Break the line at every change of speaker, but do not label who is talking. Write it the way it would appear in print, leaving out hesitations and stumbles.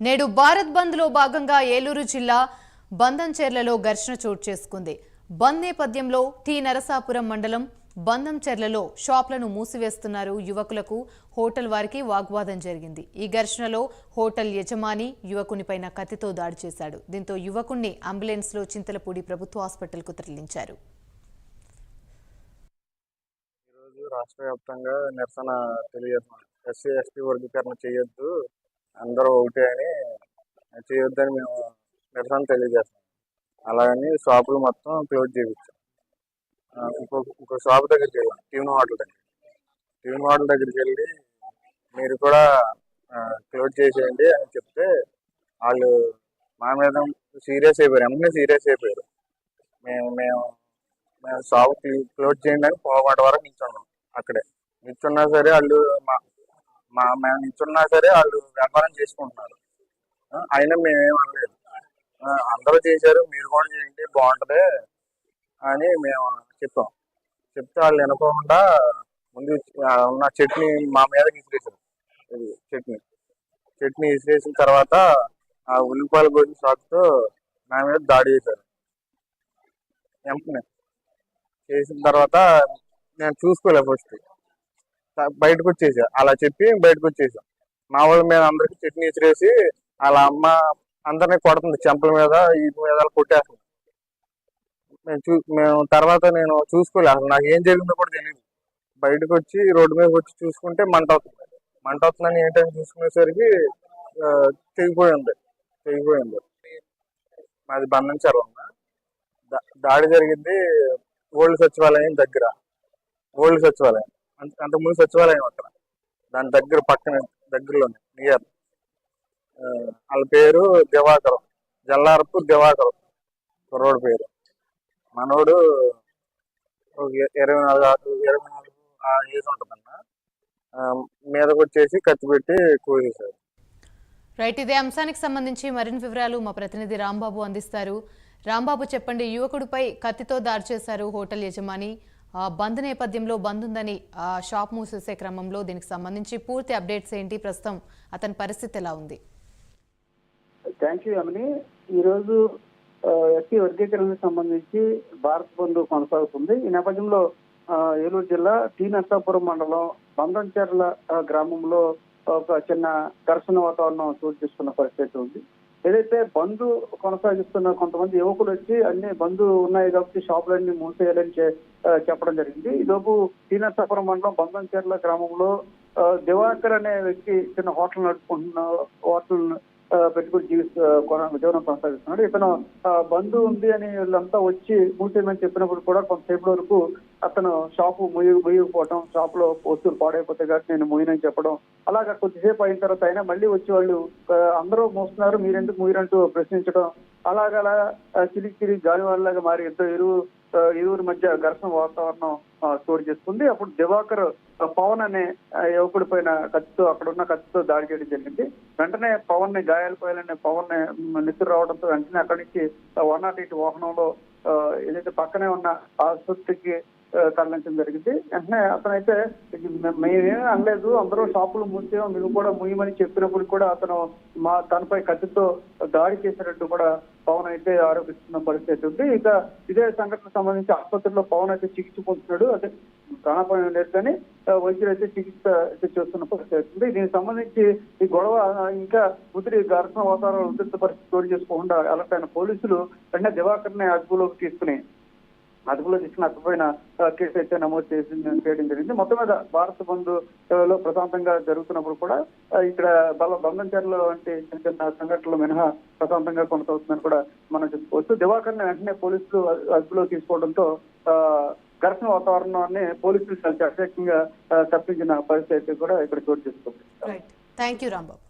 నేడు భారత్ బంద్ లో భాగంగా ఏలూరు జిల్లా బందంచెర్లలో ఘర్షణ చోటు చేసుకుంది. బంద్ నేపథ్యంలో టి నరసాపురం మండలం బందంచెర్లలో షాపులను మూసివేస్తున్నారు. యువకులకు హోటల్ వారికి వాగ్వాదం జరిగింది. ఈ ఘర్షణలో హోటల్ యజమాని యువకునిపైన కత్తితో దాడి చేశాడు. దీంతో యువకుణ్ణి అంబులెన్స్ లో చింతలపూడి ప్రభుత్వ హాస్పిటల్ కు తరలించారు.
రాష్ట్ర వ్యాప్తంగా నిరసన తెలియజేస్తున్నాం. ఎస్సీ ఎస్టీ వర్గీకరణ చేయొద్దు, అందరూ ఒకటే అని చేయొద్దని మేము నిరసన తెలియజేస్తున్నాం. అలాగని షాపులు మొత్తం క్లోజ్ చేయించాం. ఇంకో షాప్ దగ్గరికి వెళ్ళాం, టీవీ హోటల్ దగ్గరికి వెళ్ళి మీరు కూడా క్లోజ్ చేసేయండి అని చెప్తే వాళ్ళు మా మీద సీరియస్ అయిపోయారు. వెంటనే సీరియస్ అయిపోయారు. మేము మేము మేము షాప్ క్లోజ్ చేయండి అని పోగొట్ట వరకు నిల్చున్నాం. అక్కడే నిల్చున్నా సరే వాళ్ళు మేము నిల్చున్నా సరే వాళ్ళు వ్యాపారం చేసుకుంటున్నారు. అయినా మేమేమనలేదు. అందరూ చేశారు, మీరు కూడా చేయండి బాగుంటుంది అని మేము చెప్తే వాళ్ళు వినకుండా ముందు ఉన్న చట్నీ మా మీద విసిరేసారు. చట్నీ విసిరేసిన తర్వాత ఆ ఉల్లిపాయల గోధుమ షాక్తో నా మీద దాడి చేశారు. వెంటనే చేసిన తర్వాత నేను చూసుకోలే, ఫస్ట్ బయటకు వచ్చేసా. అలా చెప్పి బయటకు వచ్చేసాం. మా వాళ్ళ మీద అందరికి చట్నీ విసిరేసి వాళ్ళ అమ్మ అందరినీ కొడుతుంది, చెంపల మీద వీటి మీద కొట్టేస్తుంది. మేము తర్వాత నేను చూసుకోలే, అసలు నాకు ఏం జరిగిందో కూడా తెలియదు. బయటకు వచ్చి రోడ్డు మీద వచ్చి చూసుకుంటే మంట అవుతుందని ఏంటని చూసుకునేసరికి తెగిపోయింది. మాది బందంచెర్ల. దాడి జరిగింది ఓల్డ్ సచివాలయం దగ్గర. అంతకుముందు సచివాలయం అక్కడ దాని దగ్గర దగ్గరలోనే నియర్. వాళ్ళ పేరు దివాకరం, జల్లారపు దివాకరం కుర్రోడు పేరు. మనోడు 24 ఏజ్ ఉంటుందన్న. మీదకి వచ్చేసి కత్తి పెట్టి కోసేశారు.
రైట్, ఇదే అంశానికి సంబంధించి మరిన్ని వివరాలు మా ప్రతినిధి రాంబాబు అందిస్తారు. రాంబాబు, చెప్పండి. యువకుడిపై కత్తితో దాడి చేశారు హోటల్ యజమాని. బంద్ నేపథ్యంలో బంద్ ఉందని షాప్ మూసేసే క్రమంలో దీనికి సంబంధించి పూర్తి అప్డేట్స్ ఏంటి? ప్రస్తుతం అతని పరిస్థితి ఎలా ఉంది?
Thank you Amani. ఈరోజు ఎస్సీ వర్గీకరణకు సంబంధించి భారత్ బంద్ కొనసాగుతుంది. ఈ నేపథ్యంలో ఏలూరు జిల్లా టి నరసాపురం మండలం బందంచెర్ల గ్రామంలో ఒక చిన్న ఘర్షణ వాతావరణం చోటు చేసుకున్న పరిస్థితి ఉంది. ఏదైతే బంద్ కొనసాగిస్తున్న కొంతమంది యువకులు వచ్చి అన్ని బంద్ ఉన్నాయి కాబట్టి షాపులన్నీ మూసేయాలని చెప్పడం జరిగింది. ఈలోపు టి నరసాపురం మండలం బందంచెర్ల గ్రామంలో దివాకర్ అనే వ్యక్తి చిన్న హోటల్ నడుపుకుంటున్న హోటల్ పెట్టుకుని జీవనం కొనసాగిస్తున్నాడు. ఇతను బంధు ఉంది అని వీళ్ళంతా వచ్చి మూసేయమని చెప్పినప్పుడు కూడా కొంతసేపు వరకు అతను షాపు ముయ్యకపోవటం, షాప్ లో వస్తువులు పాడైపోతాయి కాబట్టి నేను ముయ్యనని చెప్పడం, అలాగా కొద్దిసేపు అయిన తర్వాత అయినా మళ్ళీ వచ్చి వాళ్ళు అందరూ మోస్తున్నారు, మీరెందుకు ముయ్యరంటూ ప్రశ్నించడం, అలాగలా చిలికి గాలి వాళ్ళలాగా మారి ఇరువురి మధ్య ఘర్షణ వాతావరణం చోటు చేసుకుంది. అప్పుడు దివాకర్ పవన్ అనే యువకుడి పైన అక్కడున్న కత్తితో దాడి చేయడం జరిగింది. వెంటనే పవన్ ని గాయాలపోయాలనే పవన్ ని నిద్ర రావడంతో వెంటనే అక్కడి నుంచి 108 వాహనంలో ఏదైతే పక్కనే ఉన్న ఆసుపత్రికి తరలించడం జరిగింది. వెంటనే అతనైతే మేమేమీ అనలేదు, అందరూ షాపులు మూసేమో మేము కూడా ముయ్యమని చెప్పినప్పుడు కూడా అతను తనపై కత్తితో దాడి చేసినట్టు కూడా పవన్ అయితే ఆరోపిస్తున్న పరిస్థితి ఉంది. ఇక ఇదే సంఘటనకు సంబంధించి ఆసుపత్రిలో పవన్ అయితే చికిత్స పొందుతున్నాడు. అదే ప్రాణాపాయం లేదు కానీ వైద్యులు అయితే చికిత్స చేస్తున్న పరిస్థితి ఉంది. దీనికి సంబంధించి ఈ గొడవ ఇంకా ముదిరి ఘర్షణ వాతావరణం ఉద్రిక్త పరిస్థితి చోటు చేసుకోకుండా అలర్ట్ అయిన పోలీసులు వెంటనే దివాకర్ ని అదుపులోకి తీసుకుని అతపైన కేసు అయితే నమోదు చేయడం జరిగింది. మొత్తం మీద భారత్ బంద్ లో ప్రశాంతంగా జరుగుతున్నప్పుడు కూడా ఇక్కడ బందంచెర్ల వంటి చిన్న చిన్న సంఘటనలు మినహా ప్రశాంతంగా కొనసాగుతుందని కూడా మనం చెప్పుకోవచ్చు. దివాకర్ ని వెంటనే పోలీసులు అదుపులో తీసుకోవడంతో ఘర్షణ వాతావరణాన్ని పోలీసులు చాలా అత్యధికంగా తప్పించిన పరిస్థితి కూడా ఇక్కడ చోటు చేసుకుంది.
Thank you Rambabu.